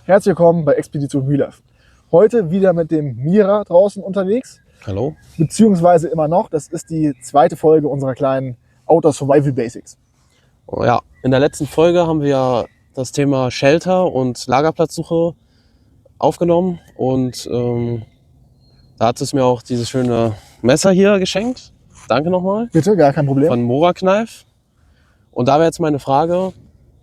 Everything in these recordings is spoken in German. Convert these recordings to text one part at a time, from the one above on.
Herzlich willkommen bei Expedition Real Life. Heute wieder mit dem Mira draußen unterwegs. Hallo. Beziehungsweise immer noch, das ist die zweite Folge unserer kleinen Outdoor Survival Basics. Ja, in der letzten Folge haben wir ja das Thema Shelter und Lagerplatzsuche aufgenommen und da hat es mir auch dieses schöne Messer hier geschenkt. Danke nochmal. Bitte, gar kein Problem. Von Moraknife. Und da wäre jetzt meine Frage,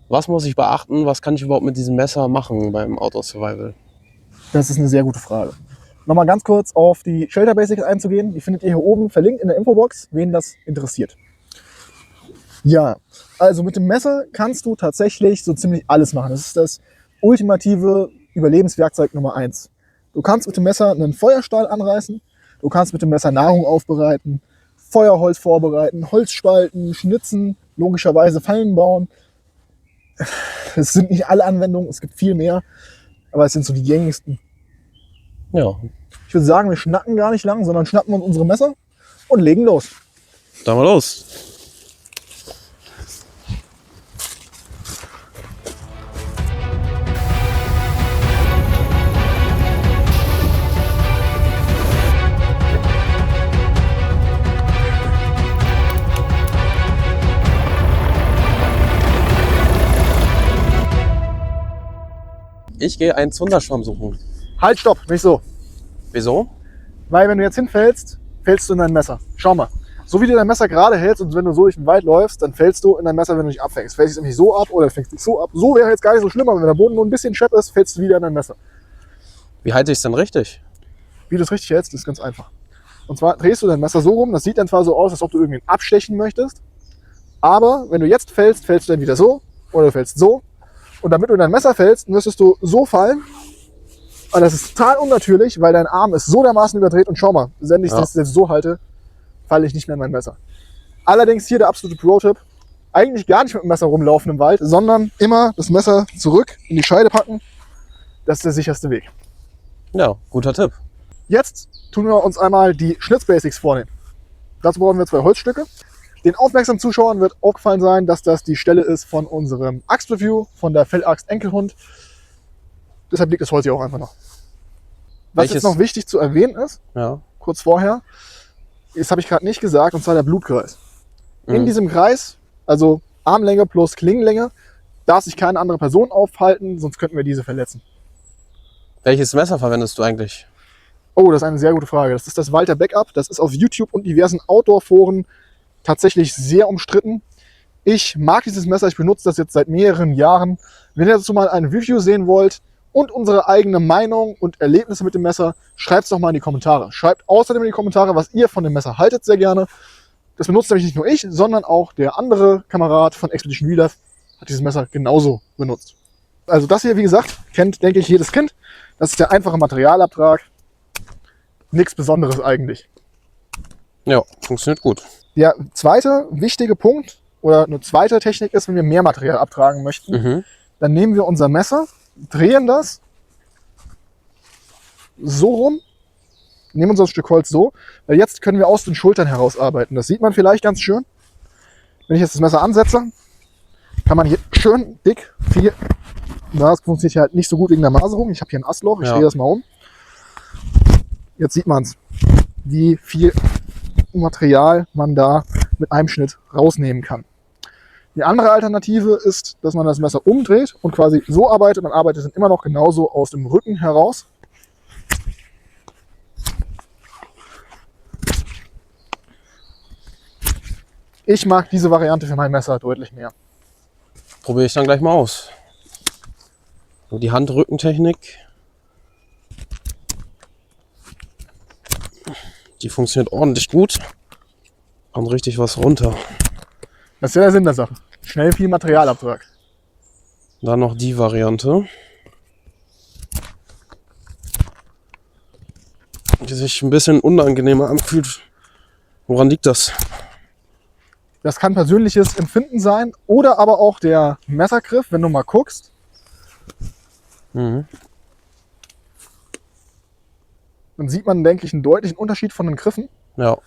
was muss ich beachten, was kann ich überhaupt mit diesem Messer machen beim Outdoor Survival? Das ist eine sehr gute Frage. Nochmal ganz kurz auf die Shelter Basics einzugehen. Die findet ihr hier oben verlinkt in der Infobox, wen das interessiert. Ja, also mit dem Messer kannst du tatsächlich so ziemlich alles machen. Das ist das ultimative Überlebenswerkzeug Nummer 1. Du kannst mit dem Messer einen Feuerstahl anreißen, du kannst mit dem Messer Nahrung aufbereiten, Feuerholz vorbereiten, Holz spalten, schnitzen, logischerweise Fallen bauen. Es sind nicht alle Anwendungen, es gibt viel mehr, aber es sind so die gängigsten. Ja. Ich würde sagen, wir schnacken gar nicht lang, sondern schnappen uns unsere Messer und legen los. Dann mal los. Ich gehe einen Zunderschwamm suchen. Halt, stopp, nicht so. Wieso? Weil wenn du jetzt hinfällst, fällst du in dein Messer. Schau mal, so wie du dein Messer gerade hältst und wenn du so durch den Wald läufst, dann fällst du in dein Messer, wenn du dich abfängst. Fällst du es nämlich so ab oder fängst du dich so ab. So wäre jetzt gar nicht so schlimm, aber wenn der Boden nur ein bisschen schepp ist, fällst du wieder in dein Messer. Wie halte ich es denn richtig? Wie du es richtig hältst, ist ganz einfach. Und zwar drehst du dein Messer so rum, das sieht dann zwar so aus, als ob du irgendwen abstechen möchtest, aber wenn du jetzt fällst, fällst du dann wieder so oder du fällst so. Und damit du in dein Messer fällst, müsstest du so fallen. Und das ist total unnatürlich, weil dein Arm ist so dermaßen überdreht. Und schau mal, wenn ich das jetzt so halte, falle ich nicht mehr in mein Messer. Allerdings hier der absolute Pro-Tipp. Eigentlich gar nicht mit dem Messer rumlaufen im Wald, sondern immer das Messer zurück in die Scheide packen. Das ist der sicherste Weg. Ja, guter Tipp. Jetzt tun wir uns einmal die Schnitzbasics vornehmen. Dazu brauchen wir 2 Holzstücke. Den aufmerksamen Zuschauern wird aufgefallen sein, dass das die Stelle ist von unserem Axtreview, von der Fellaxt Enkelhund. Deshalb liegt das Holz hier auch einfach noch. Was jetzt noch wichtig zu erwähnen ist, kurz vorher, das habe ich gerade nicht gesagt, und zwar der Blutkreis. In diesem Kreis, also Armlänge plus Klingenlänge, darf sich keine andere Person aufhalten, sonst könnten wir diese verletzen. Welches Messer verwendest du eigentlich? Oh, das ist eine sehr gute Frage. Das ist das Walther Backup. Das ist auf YouTube und diversen Outdoor-Foren tatsächlich sehr umstritten. Ich mag dieses Messer, ich benutze das jetzt seit mehreren Jahren. Wenn ihr dazu mal ein Review sehen wollt und unsere eigene Meinung und Erlebnisse mit dem Messer, schreibt es doch mal in die Kommentare. Schreibt außerdem in die Kommentare, was ihr von dem Messer haltet, sehr gerne. Das benutzt nämlich nicht nur ich, sondern auch der andere Kamerad von Expedition Real Life hat dieses Messer genauso benutzt. Also das hier, wie gesagt, kennt, denke ich, jedes Kind. Das ist der einfache Materialabtrag. Nichts Besonderes eigentlich. Ja, funktioniert gut. Der zweite wichtige Punkt oder eine zweite Technik ist, wenn wir mehr Material abtragen möchten, dann nehmen wir unser Messer, drehen das so rum, nehmen unser Stück Holz so, weil jetzt können wir aus den Schultern heraus arbeiten. Das sieht man vielleicht ganz schön. Wenn ich jetzt das Messer ansetze, kann man hier schön dick viel, das funktioniert hier halt nicht so gut wegen der Maserung. Ich habe hier ein Astloch, ich drehe das mal um. Jetzt sieht man es, wie viel Material man da mit einem Schnitt rausnehmen kann. Die andere Alternative ist, dass man das Messer umdreht und quasi so arbeitet. Man arbeitet dann immer noch genauso aus dem Rücken heraus. Ich mag diese Variante für mein Messer deutlich mehr. Probiere ich dann gleich mal aus. So, die Handrückentechnik. Die funktioniert ordentlich gut. Kommt richtig was runter. Das ist ja der Sinn der Sache. Schnell viel Materialabtrag. Dann noch die Variante. Die sich ein bisschen unangenehmer anfühlt. Woran liegt das? Das kann persönliches Empfinden sein oder aber auch der Messergriff, wenn du mal guckst. Dann sieht man, denke ich, einen deutlichen Unterschied von den Griffen. Ja.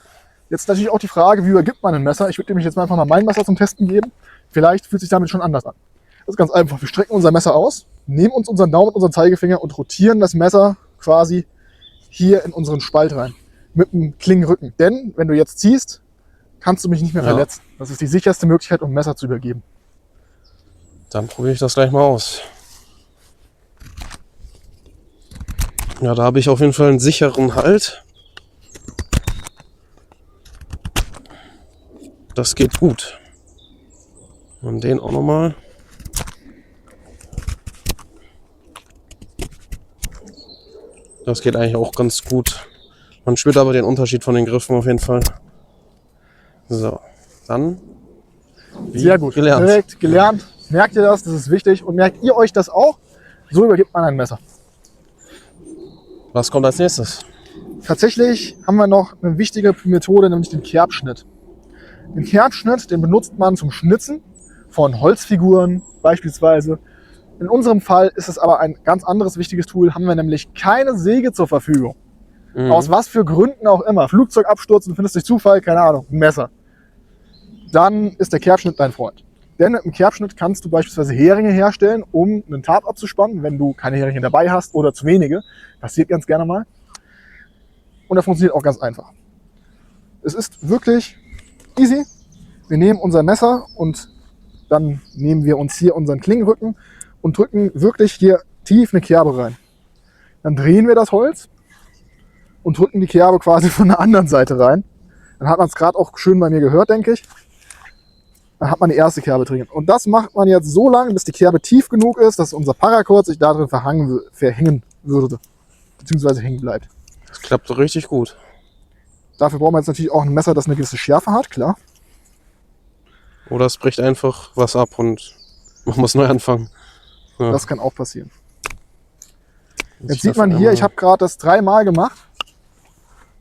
Jetzt natürlich auch die Frage, wie übergibt man ein Messer? Ich würde nämlich jetzt einfach mal mein Messer zum Testen geben. Vielleicht fühlt sich damit schon anders an. Das ist ganz einfach. Wir strecken unser Messer aus, nehmen uns unseren Daumen und unseren Zeigefinger und rotieren das Messer quasi hier in unseren Spalt rein. Mit dem Klingenrücken. Denn wenn du jetzt ziehst, kannst du mich nicht mehr verletzen. Das ist die sicherste Möglichkeit, um ein Messer zu übergeben. Dann probiere ich das gleich mal aus. Ja, da habe ich auf jeden Fall einen sicheren Halt. Das geht gut. Und den auch nochmal. Das geht eigentlich auch ganz gut. Man spürt aber den Unterschied von den Griffen auf jeden Fall. So, dann. Sehr gut. Gelernt. Direkt gelernt. Merkt ihr das? Das ist wichtig. Und merkt ihr euch das auch? So übergibt man ein Messer. Was kommt als nächstes? Tatsächlich haben wir noch eine wichtige Methode, nämlich den Kerbschnitt. Den Kerbschnitt, den benutzt man zum Schnitzen von Holzfiguren beispielsweise. In unserem Fall ist es aber ein ganz anderes wichtiges Tool, haben wir nämlich keine Säge zur Verfügung. Aus was für Gründen auch immer. Flugzeugabsturz, du findest durch Zufall, keine Ahnung, ein Messer. Dann ist der Kerbschnitt dein Freund. Denn mit dem Kerbschnitt kannst du beispielsweise Heringe herstellen, um einen Tarp abzuspannen, wenn du keine Heringe dabei hast oder zu wenige. Passiert ganz gerne mal. Und er funktioniert auch ganz einfach. Es ist wirklich easy. Wir nehmen unser Messer und dann nehmen wir uns hier unseren Klingenrücken und drücken wirklich hier tief eine Kerbe rein. Dann drehen wir das Holz und drücken die Kerbe quasi von der anderen Seite rein. Dann hat man es gerade auch schön bei mir gehört, denke ich. Dann hat man die erste Kerbe drin. Und das macht man jetzt so lange, bis die Kerbe tief genug ist, dass unser Paracord sich da drin verhängen würde. Beziehungsweise hängen bleibt. Das klappt richtig gut. Dafür brauchen wir jetzt natürlich auch ein Messer, das eine gewisse Schärfe hat, klar. Oder es bricht einfach was ab und man muss neu anfangen. Ja. Das kann auch passieren. Jetzt sieht man hier, ich habe gerade das 3-mal gemacht.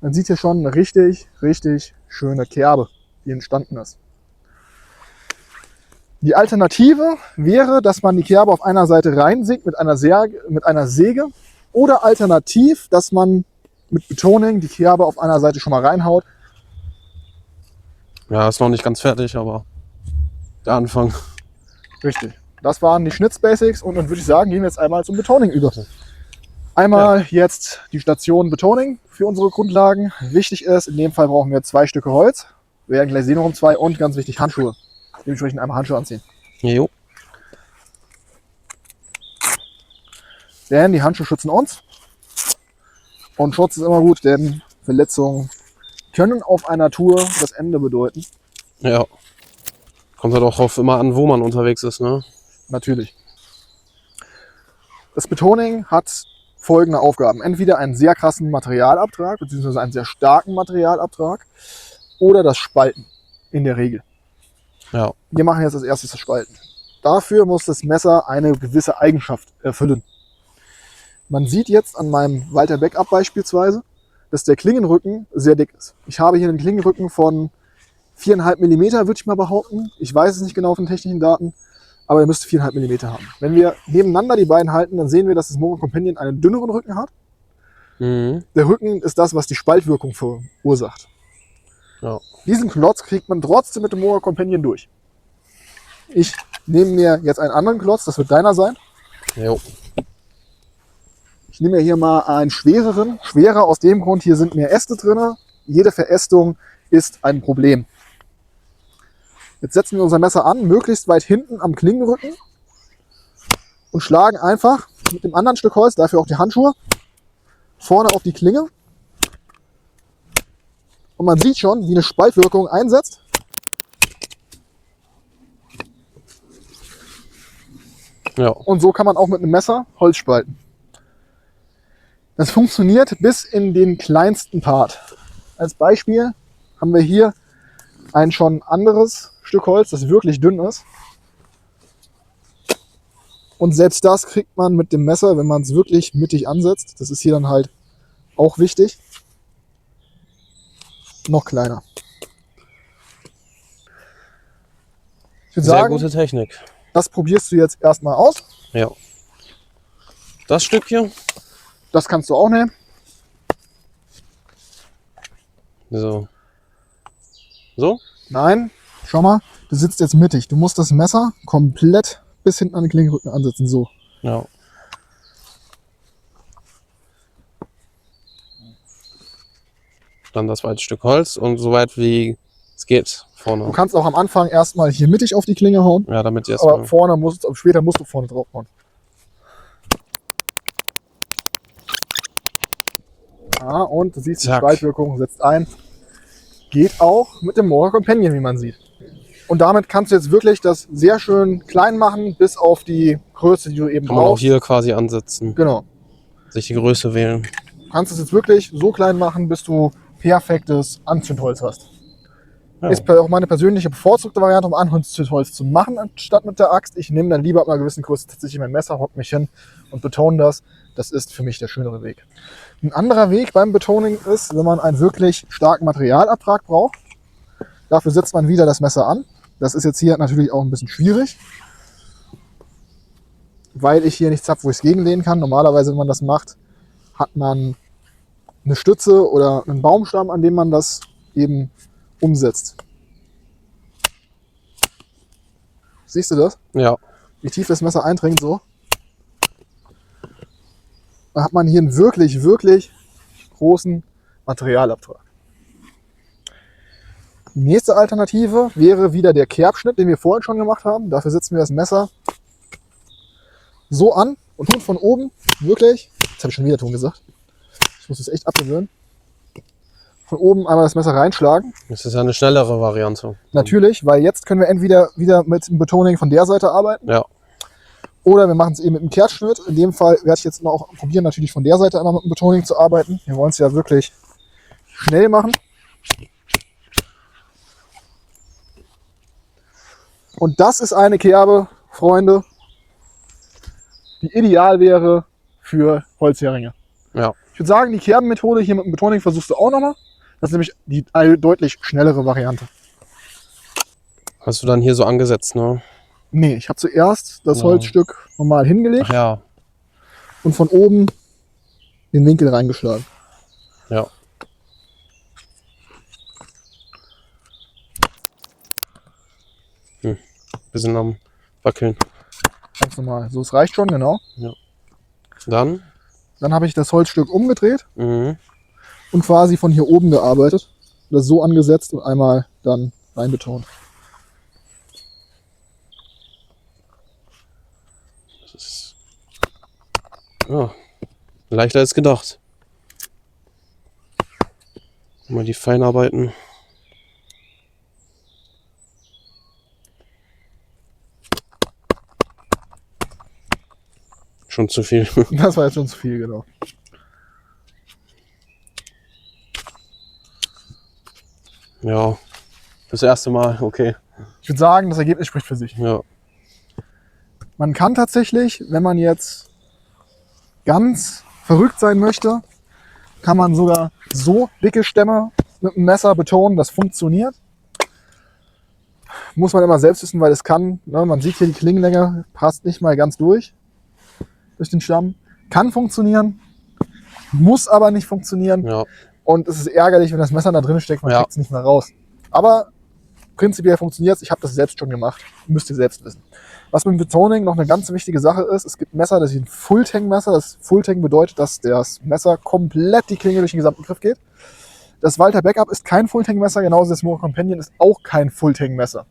Man sieht hier schon eine richtig, richtig schöne Kerbe, die entstanden ist. Die Alternative wäre, dass man die Kerbe auf einer Seite reinsägt mit einer Säge oder alternativ, dass man mit Betoning die Kerbe auf einer Seite schon mal reinhaut. Ja, ist noch nicht ganz fertig, aber der Anfang. Richtig. Das waren die Schnitzbasics und dann würde ich sagen, gehen wir jetzt einmal zum Betoning über. Einmal jetzt die Station Betoning für unsere Grundlagen. Wichtig ist, in dem Fall brauchen wir 2 Stücke Holz. Wir werden gleich sehen, warum 2 und ganz wichtig Handschuhe. Dementsprechend einmal Handschuhe anziehen. Jo. Denn die Handschuhe schützen uns. Und Schutz ist immer gut, denn Verletzungen können auf einer Tour das Ende bedeuten. Ja. Kommt halt auch immer an, wo man unterwegs ist, ne? Natürlich. Das Betoning hat folgende Aufgaben. Entweder einen sehr krassen Materialabtrag, beziehungsweise einen sehr starken Materialabtrag oder das Spalten in der Regel. Ja. Wir machen jetzt als erstes das Spalten. Dafür muss das Messer eine gewisse Eigenschaft erfüllen. Man sieht jetzt an meinem Walther Backup beispielsweise, dass der Klingenrücken sehr dick ist. Ich habe hier einen Klingenrücken von 4,5 mm, würde ich mal behaupten. Ich weiß es nicht genau von technischen Daten, aber er müsste 4,5 mm haben. Wenn wir nebeneinander die beiden halten, dann sehen wir, dass das Moga Companion einen dünneren Rücken hat. Der Rücken ist das, was die Spaltwirkung verursacht. Ja. Diesen Klotz kriegt man trotzdem mit dem Moga Companion durch. Ich nehme mir jetzt einen anderen Klotz, das wird deiner sein. Jo. Ich nehme mir hier mal einen schwereren. Schwerer aus dem Grund, hier sind mehr Äste drin. Jede Verästung ist ein Problem. Jetzt setzen wir unser Messer an, möglichst weit hinten am Klingenrücken und schlagen einfach mit dem anderen Stück Holz, dafür auch die Handschuhe, vorne auf die Klinge. Und man sieht schon, wie eine Spaltwirkung einsetzt. Ja. Und so kann man auch mit einem Messer Holz spalten. Das funktioniert bis in den kleinsten Part. Als Beispiel haben wir hier ein schon anderes Stück Holz, das wirklich dünn ist. Und selbst das kriegt man mit dem Messer, wenn man es wirklich mittig ansetzt. Das ist hier dann halt auch wichtig. Noch kleiner. Ich würde Sehr sagen, gute Technik. das probierst du jetzt erstmal aus. Ja. Das Stück hier. Das kannst du auch nehmen. So. So? Nein, schau mal, du sitzt jetzt mittig. Du musst das Messer komplett bis hinten an den Klingenrücken ansetzen. So. Ja. dann das zweite Stück Holz und so weit wie es geht Du vorne. kannst auch am Anfang erstmal hier mittig auf die Klinge hauen, Ja, damit die aber erstmal. später musst du vorne drauf hauen. Ja, und du siehst, die Zack. Spaltwirkung setzt ein. Geht auch mit dem Mohawk Companion, wie man sieht. Und damit kannst du jetzt wirklich das sehr schön klein machen, bis auf die Größe, die du eben Kann man auch brauchst. hier quasi ansetzen, Genau. sich die Größe wählen. Du kannst es jetzt wirklich so klein machen, bis du perfektes Anzündholz hast. Ja. Ist auch meine persönliche bevorzugte Variante, um Anzündholz zu machen, anstatt mit der Axt. Ich nehme dann lieber ab einer gewissen Größe tatsächlich mein Messer, hock mich hin und betone das. Das ist für mich der schönere Weg. Ein anderer Weg beim Betoning ist, wenn man einen wirklich starken Materialertrag braucht. Dafür setzt man wieder das Messer an. Das ist jetzt hier natürlich auch ein bisschen schwierig, weil ich hier nichts habe, wo ich es gegenlehnen kann. Normalerweise, wenn man das macht, hat man eine Stütze oder einen Baumstamm, an dem man das eben umsetzt. Siehst du das? Ja, Wie tief das Messer eindringt so? Da hat man hier einen wirklich, wirklich großen Materialabtrag. Die nächste Alternative wäre wieder der Kerbschnitt, den wir vorhin schon gemacht haben. Dafür setzen wir das Messer so an und tun von oben wirklich, jetzt habe ich schon wieder Ton gesagt, ich muss das echt abgewöhnen, von oben einmal das Messer reinschlagen. das ist ja eine schnellere Variante. Natürlich, weil jetzt können wir entweder wieder mit dem Betoning von der Seite arbeiten Ja, oder wir machen es eben mit dem Kerbschnitt. In dem Fall werde ich jetzt noch auch probieren, natürlich von der Seite einmal mit dem Betoning zu arbeiten. Wir wollen es ja wirklich schnell machen. Und das ist eine Kerbe, Freunde, die ideal wäre für Holzheringe. ja. Ich würde sagen, die Kerbenmethode hier mit dem Betoning versuchst du auch nochmal. Das ist nämlich die deutlich schnellere Variante. Hast du dann hier so angesetzt, ne? Nee, ich habe zuerst das Ja. Holzstück normal hingelegt Ach ja, und von oben den Winkel reingeschlagen. ja. Bisschen am Wackeln. Ganz normal. So, es reicht schon, genau. Dann, Dann habe ich das Holzstück umgedreht mhm. und quasi von hier oben gearbeitet. Das so angesetzt und einmal dann reinbetont. Das ist ja, leichter als gedacht. Mal die Feinarbeiten. Schon zu viel. Das war jetzt schon zu viel, genau. Ja, das erste Mal, okay. Ich würde sagen, das Ergebnis spricht für sich. Ja, Man kann tatsächlich, wenn man jetzt ganz verrückt sein möchte, kann man sogar so dicke Stämme mit dem Messer betonen, das funktioniert. Muss man immer selbst wissen, weil es kann, ne, man sieht hier die Klingenlänge, passt nicht mal ganz durch den Stamm. Kann funktionieren, muss aber nicht funktionieren. ja, Und es ist ärgerlich, wenn das Messer da drin steckt, man Ja. kriegt es nicht mehr raus. Aber prinzipiell funktioniert es. Ich habe das selbst schon gemacht. Müsst ihr selbst wissen. Was mit dem Betoning noch eine ganz wichtige Sache ist, es gibt Messer, das ist ein Full-Tang-Messer. Das Full-Tang bedeutet, dass das Messer komplett die Klinge durch den gesamten Griff geht. Das Walther Backup ist kein Full-Tang-Messer, genauso das Mohawk Companion ist auch kein Full-Tang-Messer.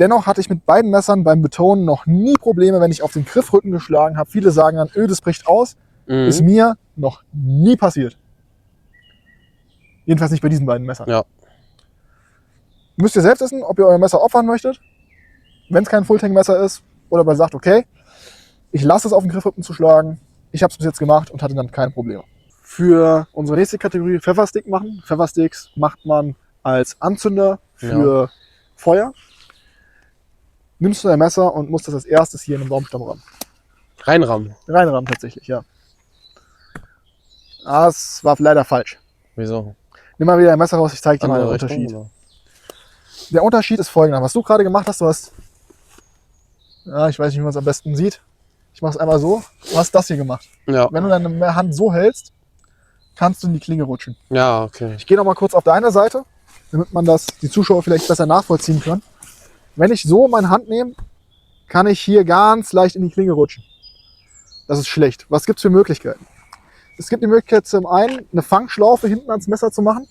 Dennoch hatte ich mit beiden Messern beim Betonen noch nie Probleme, wenn ich auf den Griffrücken geschlagen habe. Viele sagen dann, das bricht aus. Ist mhm. mir noch nie passiert. Jedenfalls nicht bei diesen beiden Messern. Ja. Müsst ihr selbst wissen, ob ihr euer Messer opfern möchtet. Wenn es kein Full-Tang-Messer ist oder man sagt, okay, ich lasse es auf den Griffrücken zu schlagen. Ich habe es bis jetzt gemacht und hatte dann keine Probleme. Für unsere nächste Kategorie Pfefferstick machen. Pfeffersticks macht man als Anzünder für Feuer. Nimmst du dein Messer und musst das als erstes hier in den Baumstamm rammen. Reinrammen. Reinrammen tatsächlich, ja. Das war leider falsch. Wieso? Nimm mal wieder dein Messer raus, ich zeige dir mal den Andere Unterschied. Richtung, oder? Der Unterschied ist folgender. Was du gerade gemacht hast, du hast, ja, ich weiß nicht, wie man es am besten sieht. Ich mache es einmal so. Du hast das hier gemacht. Ja, Wenn du deine Hand so hältst, kannst du in die Klinge rutschen. ja, okay. Ich gehe noch mal kurz auf deine Seite, damit man das, die Zuschauer vielleicht besser nachvollziehen können. Wenn ich so meine Hand nehme, kann ich hier ganz leicht in die Klinge rutschen. Das ist schlecht. Was gibt es für Möglichkeiten? Es gibt die Möglichkeit, zum einen eine Fangschlaufe hinten ans Messer zu machen.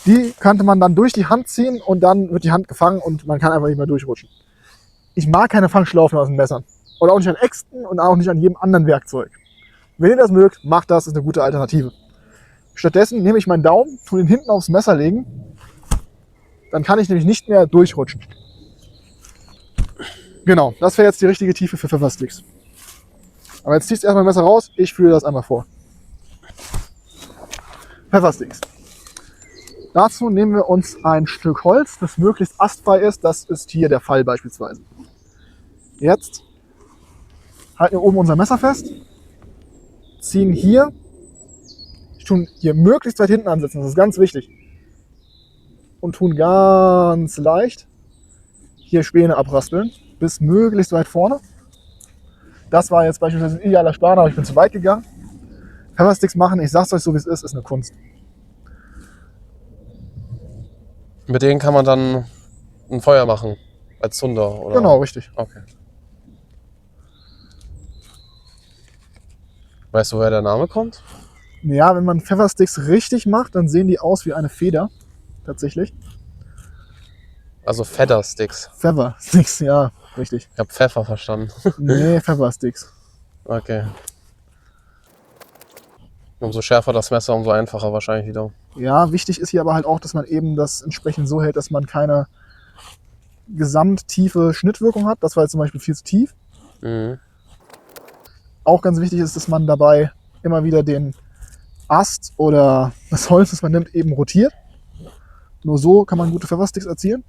Die könnte man dann durch die Hand ziehen und dann wird die Hand gefangen und man kann einfach nicht mehr durchrutschen. Ich mag keine Fangschlaufen aus den Messern. Oder auch nicht an Äxten und auch nicht an jedem anderen Werkzeug. Wenn ihr das mögt, macht das, ist eine gute Alternative. Stattdessen nehme ich meinen Daumen, tue ihn hinten aufs Messer legen. Dann kann ich nämlich nicht mehr durchrutschen. Genau, das wäre jetzt die richtige Tiefe für Pfeffersticks. Aber jetzt ziehst du erstmal das Messer raus, ich führe das einmal vor. Pfeffersticks. Dazu nehmen wir uns ein Stück Holz, das möglichst astfrei ist. Das ist hier der Fall beispielsweise. Jetzt halten wir oben unser Messer fest, ziehen hier, tun hier möglichst weit hinten ansetzen, das ist ganz wichtig. Und tun ganz leicht hier Späne abraspeln, bis möglichst weit vorne. Das war jetzt beispielsweise ein idealer Span, aber ich bin zu weit gegangen. Pfeffersticks machen, ich sag's euch so wie es ist eine Kunst. Mit denen kann man dann ein Feuer machen, als Zunder, oder? Genau, richtig. Okay. Weißt du, woher der Name kommt? Ja, wenn man Pfeffersticks richtig macht, dann sehen die aus wie eine Feder. Tatsächlich. Also Feathersticks. Pfeffersticks, ja, richtig. Ich habe Pfeffer verstanden. Nee, Pfeffersticks. Okay. Umso schärfer das Messer, umso einfacher wahrscheinlich wieder. Ja, wichtig ist hier aber halt auch, dass man eben das entsprechend so hält, dass man keine gesamttiefe Schnittwirkung hat. Das war jetzt zum Beispiel viel zu tief. Mhm. Auch ganz wichtig ist, dass man dabei immer wieder den Ast oder das Holz, das man nimmt, eben rotiert. Nur so kann man gute Pfeffersticks erzielen.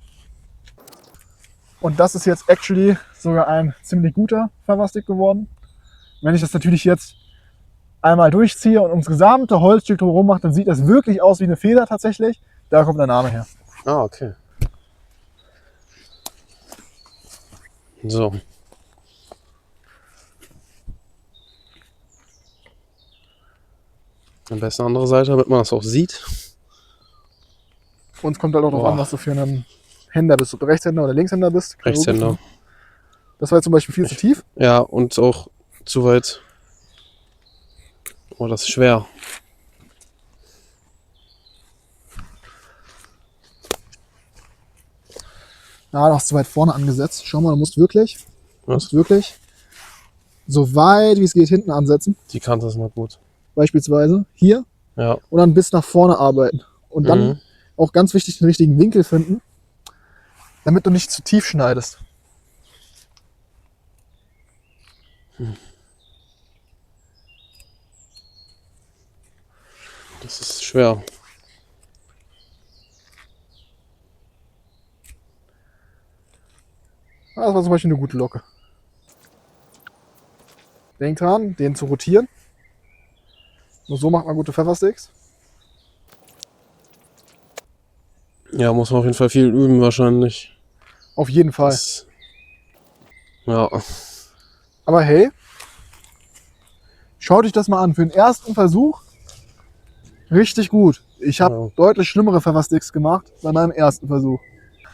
Und das ist jetzt actually sogar ein ziemlich guter Pfefferstick geworden. Wenn ich das natürlich jetzt einmal durchziehe und ums gesamte Holzstück drumherum mache, dann sieht das wirklich aus wie eine Feder tatsächlich. Da kommt der Name her. Ah, okay. So. Am besten andere Seite, damit man das auch sieht. Uns kommt halt auch darauf an, was du für einen Händer bist. Ob du Rechtshänder oder Linkshänder bist. Rechtshänder. Das war jetzt zum Beispiel viel zu tief. Ja, und auch zu weit. Oh, das ist schwer. Ja, du hast zu weit vorne angesetzt. Schau mal, du musst wirklich Was? so weit wie es geht hinten ansetzen. Die Kante ist mal gut. Beispielsweise hier. Ja. Und dann bis nach vorne arbeiten. Und dann auch ganz wichtig den richtigen Winkel finden, damit du nicht zu tief schneidest. Das ist schwer. Das war zum Beispiel eine gute Locke. Denk dran, den zu rotieren. Nur so macht man gute Pfeffersticks. Ja, muss man auf jeden Fall viel üben wahrscheinlich. Auf jeden Fall. Ja. Aber hey, schaut euch das mal an. Für den ersten Versuch richtig gut. Ich habe deutlich schlimmere Pfeffersticks gemacht bei meinem ersten Versuch.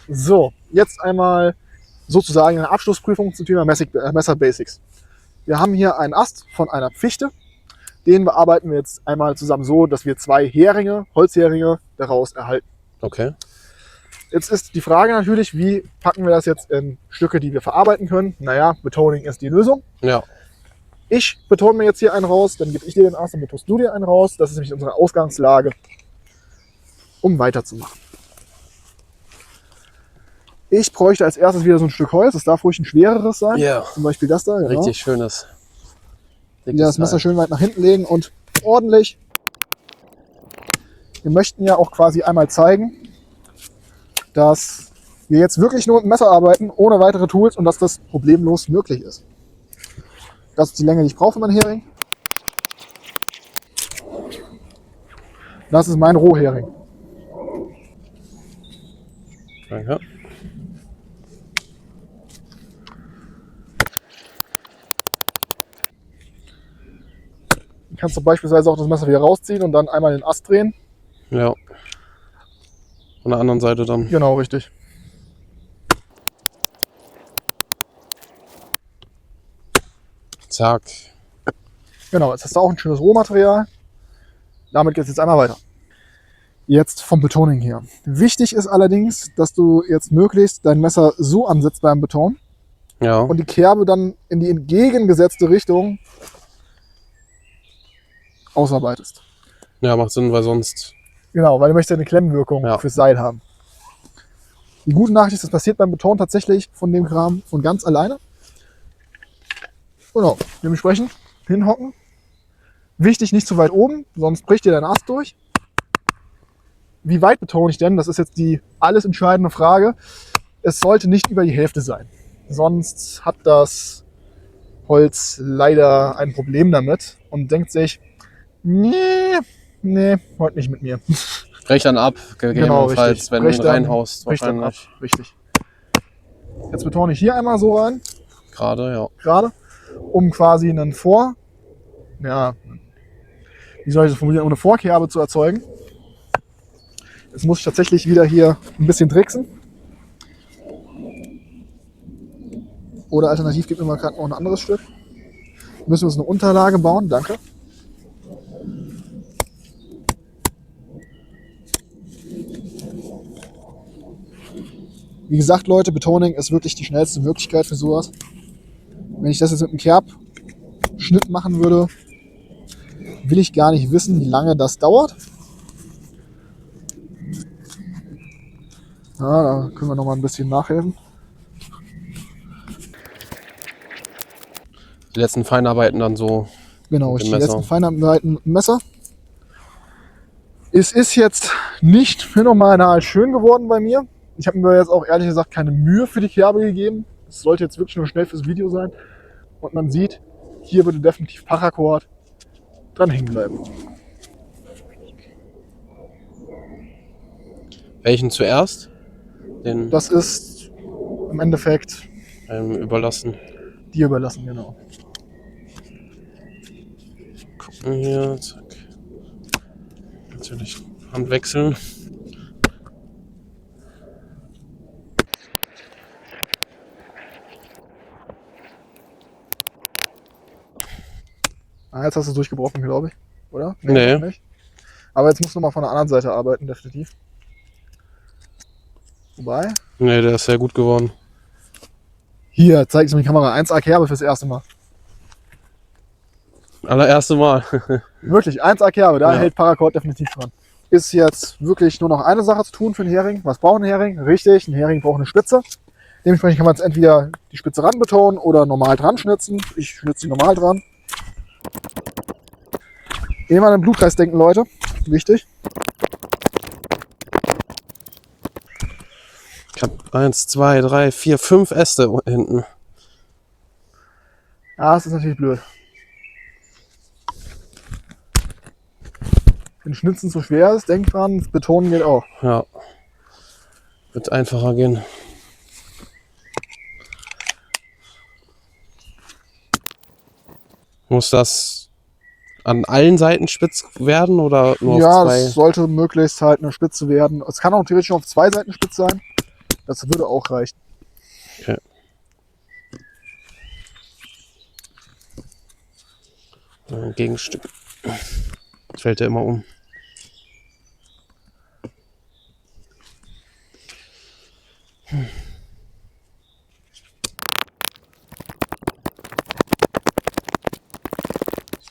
So, jetzt einmal sozusagen eine Abschlussprüfung zum Thema Messer Basics. Wir haben hier einen Ast von einer Fichte. Den bearbeiten wir jetzt einmal zusammen so, dass wir 2 Heringe, Holzheringe daraus erhalten. Okay. Jetzt ist die Frage natürlich, wie packen wir das jetzt in Stücke, die wir verarbeiten können? Naja, Betoning ist die Lösung. Ja. Ich betone mir jetzt hier einen raus, dann gebe ich dir den Ast, dann betonst du dir einen raus. Das ist nämlich unsere Ausgangslage, um weiterzumachen. Ich bräuchte als erstes wieder so ein Stück Holz. Das darf ruhig ein schwereres sein. Ja. Zum Beispiel das da. Genau. Richtig schönes. Wieder das Messer schön weit nach hinten legen und ordentlich. Wir möchten ja auch quasi einmal zeigen, dass wir jetzt wirklich nur mit dem Messer arbeiten, ohne weitere Tools und dass das problemlos möglich ist. Das ist die Länge, die ich brauche für meinen Hering. Das ist mein Rohhering. Danke. Kannst du beispielsweise auch das Messer wieder rausziehen und dann einmal den Ast drehen. Ja. Von der anderen Seite dann. Genau, richtig. Zack. Genau, jetzt hast du auch ein schönes Rohmaterial. Damit geht es jetzt einmal weiter. Jetzt vom Betoning her. Wichtig ist allerdings, dass du jetzt möglichst dein Messer so ansetzt beim Beton Ja. und die Kerbe dann in die entgegengesetzte Richtung ausarbeitest. Ja, macht Sinn, weil sonst. Genau, weil du möchtest eine Klemmwirkung Ja. fürs Seil haben. Die gute Nachricht ist, das passiert beim Beton tatsächlich von dem Kram von ganz alleine. Genau, dementsprechend hinhocken. Wichtig, nicht zu weit oben, sonst bricht dir dein Ast durch. Wie weit betone ich denn? Das ist jetzt die alles entscheidende Frage. Es sollte nicht über die Hälfte sein. Sonst hat das Holz leider ein Problem damit und denkt sich, nee, heute nicht mit mir. Brech dann ab, gegebenenfalls, richtig. wenn Brech du dann- reinhaust. Bricht dann ab, Wahrscheinlich. richtig. Jetzt betone ich hier einmal so rein, Gerade, ja. gerade, um quasi einen wie soll ich das formulieren, um eine Vorkerbe zu erzeugen. Jetzt muss ich tatsächlich wieder hier ein bisschen tricksen. Oder alternativ gibt mir mal gerade noch ein anderes Stück. Müssen wir uns eine Unterlage bauen, danke. Wie gesagt, Leute, Betoning ist wirklich die schnellste Möglichkeit für sowas. Wenn ich das jetzt mit einem Kerbschnitt machen würde, will ich gar nicht wissen, wie lange das dauert. Ja, da können wir noch mal ein bisschen nachhelfen. Die letzten Feinarbeiten dann so. Genau, Mit die dem letzten Messer. Feinarbeiten mit dem Messer. Es ist jetzt nicht phänomenal schön geworden bei mir. Ich habe mir jetzt auch ehrlich gesagt keine Mühe für die Kerbe gegeben. Es sollte jetzt wirklich nur schnell fürs Video sein. Und man sieht, hier würde definitiv Paracord dran hängen bleiben. Welchen zuerst? Den Das ist im Endeffekt überlassen. dir überlassen, genau. Gucken hier, zack. Natürlich Hand wechseln. Jetzt hast du es durchgebrochen, glaube ich. Oder? Nee. Nicht. Aber jetzt musst du mal von der anderen Seite arbeiten, definitiv. Wobei. Nee, der ist sehr gut geworden. Hier, zeig ich mir die Kamera. 1A Kerbe fürs erste Mal. Allererste Mal. Wirklich, 1A Kerbe, da Ja. hält Paracord definitiv dran. Ist jetzt wirklich nur noch eine Sache zu tun für einen Hering. Was braucht ein Hering? Richtig, ein Hering braucht eine Spitze. Dementsprechend kann man jetzt entweder die Spitze ranbetonen oder normal dran schnitzen. Ich schnitze sie normal dran. Immer an den Blutkreis denken, Leute. Wichtig. Ich habe 1, 2, 3, 4, 5 Äste hinten. Ja, das ist natürlich blöd. Wenn Schnitzen zu schwer ist, denkt dran, das Betonen geht auch. Ja. Wird einfacher gehen. Muss das an allen Seiten spitz werden oder nur Ja, auf zwei? es sollte möglichst halt eine Spitze werden. Es kann auch theoretisch auf 2 Seiten spitz sein. Das würde auch reichen. Okay. Ein Gegenstück. Fällt der immer um.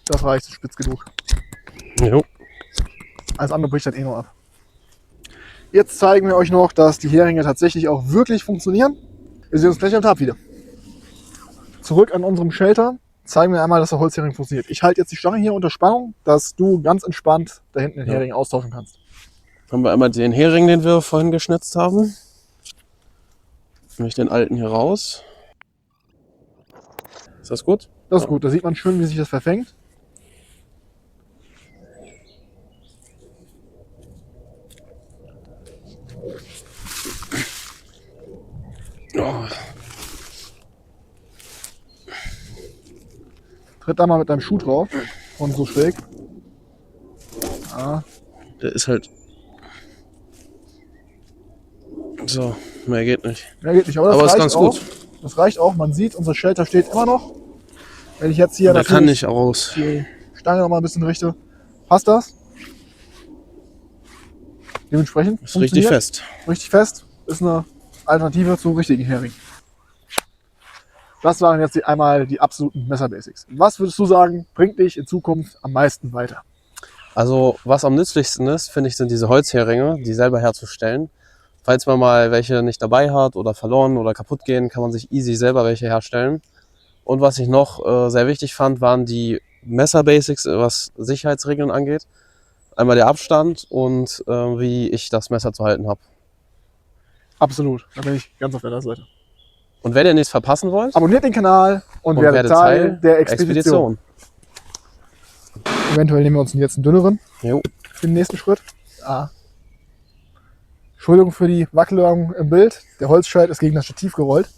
Das reicht, ist spitz genug. Jo. Alles andere bricht dann eh nur ab. Jetzt zeigen wir euch noch, dass die Heringe tatsächlich auch wirklich funktionieren. Wir sehen uns gleich am Tab wieder. Zurück an unserem Shelter. Zeigen wir einmal, dass der Holzhering funktioniert. Ich halte jetzt die Stange hier unter Spannung, dass du ganz entspannt da hinten den Ja. Hering austauschen kannst. Haben wir einmal den Hering, den wir vorhin geschnitzt haben. Nehme ich den alten hier raus. Ist das gut? Das ist gut, da sieht man schön, wie sich das verfängt. Oh. Tritt da mal mit deinem Schuh drauf und so schräg. Ah, Der ist halt. So, mehr geht nicht. ja, geht nicht, aber das Aber ist reicht ganz auch. gut. Das reicht auch. Man sieht, unser Shelter steht immer noch. Wenn ich jetzt hier Da kann natürlich ich aus. die Stange noch mal ein bisschen richte, passt das. Dementsprechend Ist richtig fest. Richtig fest. Ist eine Alternative zu richtigen Hering. Das waren jetzt einmal die absoluten Messerbasics. Was würdest du sagen, bringt dich in Zukunft am meisten weiter? Also was am nützlichsten ist, finde ich, sind diese Holzheringe, die selber herzustellen. Falls man mal welche nicht dabei hat oder verloren oder kaputt gehen, kann man sich easy selber welche herstellen. Und was ich noch sehr wichtig fand, waren die Messerbasics, was Sicherheitsregeln angeht. Einmal der Abstand und wie ich das Messer zu halten habe. Absolut, da bin ich ganz auf deiner Seite. Und wenn ihr nichts verpassen wollt, Abonniert den Kanal und werdet Teil der Expedition. Eventuell nehmen wir uns jetzt einen dünneren Jo. für den nächsten Schritt. Entschuldigung für die Wackelung im Bild. Der Holzscheit ist gegen das Stativ gerollt.